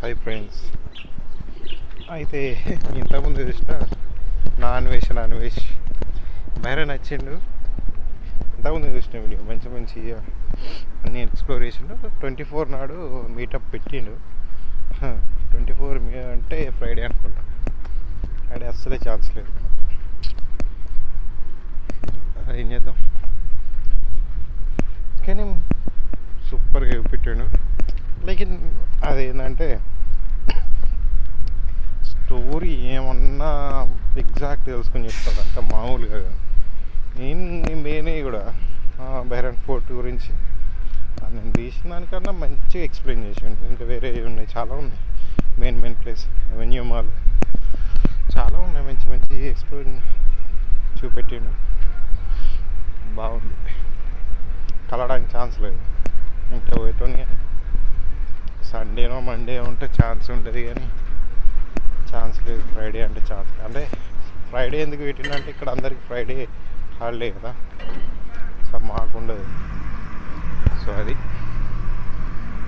Hi friends. అయితే ఇంతకుముందు చూసిన నాన్ వెజ్ బైరే నచ్చిండు. ఇంతకుముందు చూసిన వీడియో మంచి అన్ని ఎక్స్ప్లోర్ చేసిండు. 24 నాడు మీటప్ పెట్టిండు. 24 అంటే ఫ్రైడే అనుకుంటా. ఫ్రైడే అస్సలే ఛాన్స్ లేదు. ఏం చేద్దాం, కానీ సూపర్గా పెట్టాడు. లైక్ అదేంటంటే స్టోరీ ఏమన్నా ఎగ్జాక్ట్ తెలుసుకొని చెప్తాడు, అంత మామూలుగా. నేనే కూడా బైరాన్ ఫోర్ట్ గురించి నేను తీసిన దానికన్నా మంచిగా ఎక్స్ప్లెయిన్ చేసాను. ఇంకా వేరే ఉన్నాయి, చాలా ఉన్నాయి. మెయిన్ ప్లేస్ అవెన్యూ మాల్ చాలా ఉన్నాయి, మంచి ఎక్స్ప్లెయిన్ చూపెట్టిండు. బాగుంది, కలవడానికి ఛాన్స్ లేదు. ఇంకా పోయేటోని సండేనో మండే ఉంటే ఛాన్స్ ఉంటుంది, కానీ ఛాన్స్ లేదు. ఫ్రైడే అంటే ఛాన్స్, అంటే ఫ్రైడే ఎందుకు పెట్టిందంటే ఇక్కడ అందరికి ఫ్రైడే హాలిడే కదా, సో మాకు ఉండదు. సో అది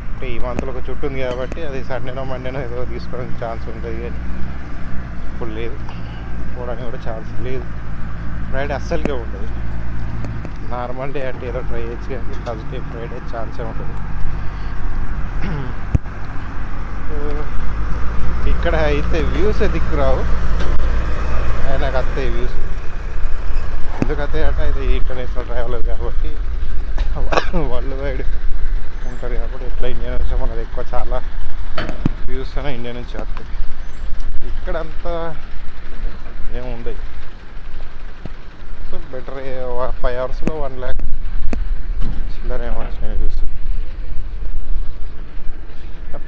అంటే ఈ మంత్లో ఒక చుట్టూ ఉంది కాబట్టి అది సండేనో మండేనో ఏదో తీసుకోవడానికి ఛాన్స్ ఉంటుంది, కానీ ఇప్పుడు లేదు. పోవడానికి కూడా ఛాన్స్ లేదు. ఫ్రైడే అస్సలుగా ఉండదు. నార్మల్ డే అంటే ఏదో ట్రై చేయొచ్చు, కానీ థర్స్డే ఫ్రైడే ఛాన్సే ఉంటుంది. ఇక్కడ అయితే వ్యూస్ దిక్కురావు, ఆయనకు వస్తాయి వ్యూస్. ఎందుకు వస్తాయి అంటే అయితే ఇంటర్నేషనల్ ట్రావెలర్ కాబట్టి వరల్డ్ వైడ్ ఉంటారు కాబట్టి ఎట్లా ఇండియా నుంచి మనది ఎక్కువ చాలా వ్యూస్ అయినా ఇండియా నుంచి వస్తాయి. ఇక్కడ అంతా ఏముండయి. సో బెటర్ 5 అవర్స్లో 1 lakh చిల్లర ఏమొచ్చినాయి వ్యూస్.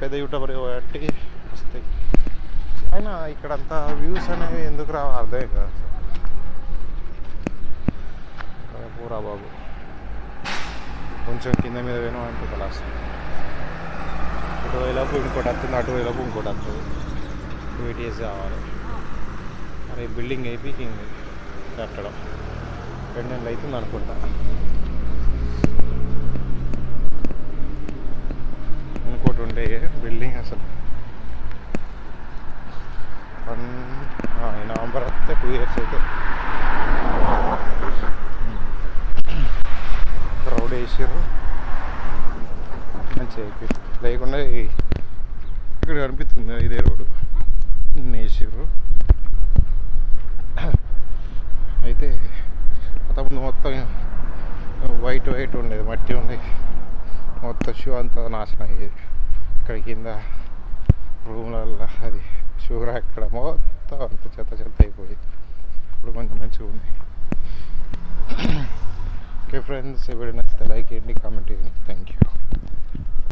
పెద్ద యూట్యూబర్ కాబట్టి వస్తాయి. అయినా ఇక్కడంతా వ్యూస్ అనేవి ఎందుకు రావు అర్థమే కాదు. పూరా బాబు కొంచెం కింద మీద వేణం అంటే కలాస్. ఇటు వేలోపు ఇంకోటి వస్తుంది, అటు వేలోపు ఇంకోటి వస్తుంది. వెయిట్ చేసి కావాలి. మరి బిల్డింగ్ అయిపోయి కట్టడం 2 నెలలు అవుతుంది అనుకుంటా. ఇంకోటి ఉండే బిల్డింగ్ అసలు నవంబర్ వస్తే 2 years అయితే. రోడ్ వేసారు మంచిగా అయిపోయింది. లేకుండా ఇక్కడ కనిపిస్తుంది ఇదే రోడ్డు వేసారు. అయితే అంతకుముందు మొత్తం వైట్ ఉండేది, మట్టి ఉండేది. మొత్తం షూ అంతా నాశనం అయ్యేది. ఇక్కడ కింద రూమ్లల్లో అది షూ అక్కడ మొత్తం అంత చెత్త అయిపోయింది. ఇప్పుడు కొంచెం మంచిగా ఉంది. ఓకే ఫ్రెండ్స్, ఈ వీడియో నచ్చితే లైక్ చేయండి, కామెంట్ చేయండి. Thank you.